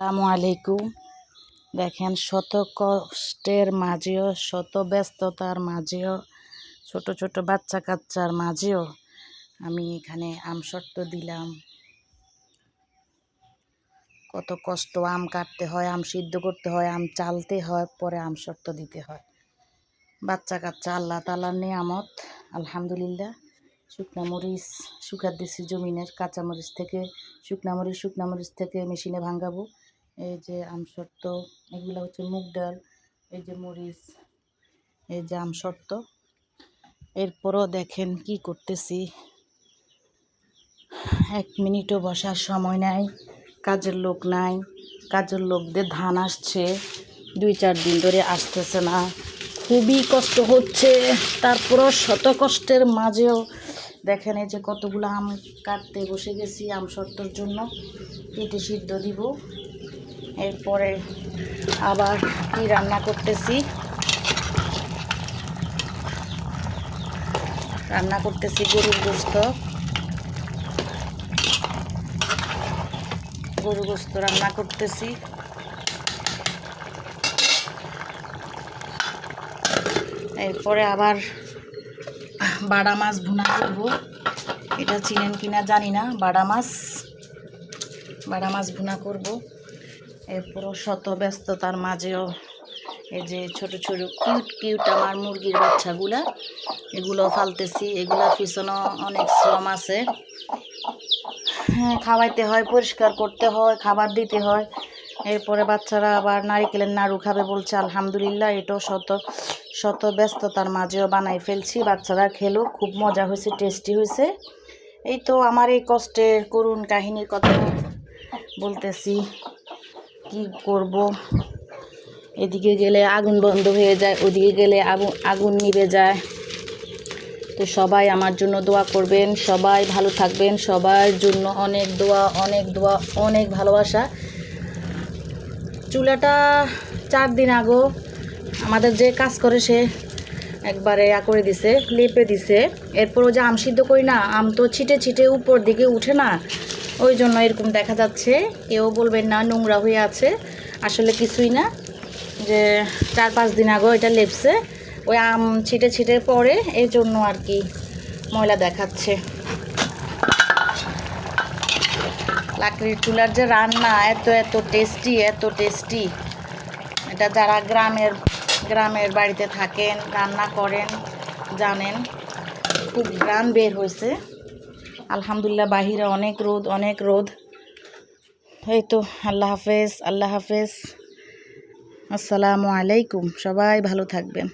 আসসালামু আলাইকুম। দেখেন, শত কষ্টের মাঝেও, শত ব্যস্ততার মাঝেও, ছোট ছোট বাচ্চা কাচ্চার মাঝেও আমি এখানে আম শর্ত দিলাম। কত কষ্ট, আম কাটতে হয়, আম সিদ্ধ করতে হয়, আম চালতে হয়, পরে আম শর্ত দিতে হয়। বাচ্চা কাচ্চা আল্লাহ তাআলার নিয়ামত, আলহামদুলিল্লাহ। শুকনা মরিচ শুকাত দিছি জমিনের, কাঁচামরিচ থেকে শুকনা মরিচ থেকে মেশিনে ভাঙাবো। এই যে আম শর্ত, এগুলো হচ্ছে মুগ ডাল, এই যে মরিচ, এই যে আম শর্ত। এরপরও দেখেন কি করতেছি, 1 মিনিটও বসার সময় নাই, কাজের লোক নাই। কাজের লোকদের ধান আসছে, 2-4 দিন ধরে আসতেছে না, খুবই কষ্ট হচ্ছে। তারপরও শত কষ্টের মাঝেও দেখেন এই যে কতগুলো আম কাটতে বসে গেছি আম শর্তর জন্য। কেটে সিদ্ধ দিব। এরপরে আবার কি রান্না করতেছি, গরুর গোস্ত রান্না করতেছি। এরপরে আবার বাটা মাছ ভুনা করব। এটা চিনেন কিনা জানি না, বাটা মাছ ভুনা করব। এরপরও শত ব্যস্ততার মাঝেও এই যে ছোট ছোট কিউট আমার মুরগির বাচ্চাগুলা, এগুলো ফালতেছি। এগুলোর পিছনে অনেক শ্রম আছে। হ্যাঁ, খাওয়াইতে হয়, পরিষ্কার করতে হয়, খাবার দিতে হয়। এরপরে বাচ্চারা আবার নারিকেলের নাড়ু খাবে বলছে, আলহামদুলিল্লাহ। এটাও শত ব্যস্ততার মাঝেও বানাই ফেলছি। বাচ্চারা খেলো, খুব মজা হয়েছে, টেস্টি হয়েছে। এই তো আমার এই কষ্টের করুণ কাহিনীর কথা বলতেছি। কি করব, এদিকে গেলে আগুন বন্ধ হয়ে যায়, ওদিকে গেলে আগুন নিভে যায়। তো সবাই আমার জন্য দোয়া করবেন, সবাই ভালো থাকবেন, সবার জন্য অনেক দোয়া, অনেক ভালোবাসা। চুলাটা 4 দিন আগে আমাদের যে কাজ করে সে একবারে করে দিছে, লেপে দিছে। এরপরও যে আম সিদ্ধ করি না, আম তো ছিটে ছিটে উপর দিকে উঠে না, ওই জন্য এরকম দেখা যাচ্ছে। কেউ বলবেন না নোংরা হয়ে আছে, আসলে কিছুই না। যে 4-5 দিন আগে এটা লেপছে, ওই আম ছিটে ছিটে পড়ে, এই জন্য আর কি ময়লা দেখাচ্ছে। লাকড়ির চুলার যে রান্না এত টেস্টি। এটা যারা গ্রামের বাড়িতে থাকেন, রান্না করেন, জানেন। খুব গ্রাম বের হয়েছে, আলহামদুলিল্লাহ। বাহিরে অনেক রোদ। এই তো, আল্লাহ হাফেজ। আসসালামু আলাইকুম। সবাই ভালো থাকবেন।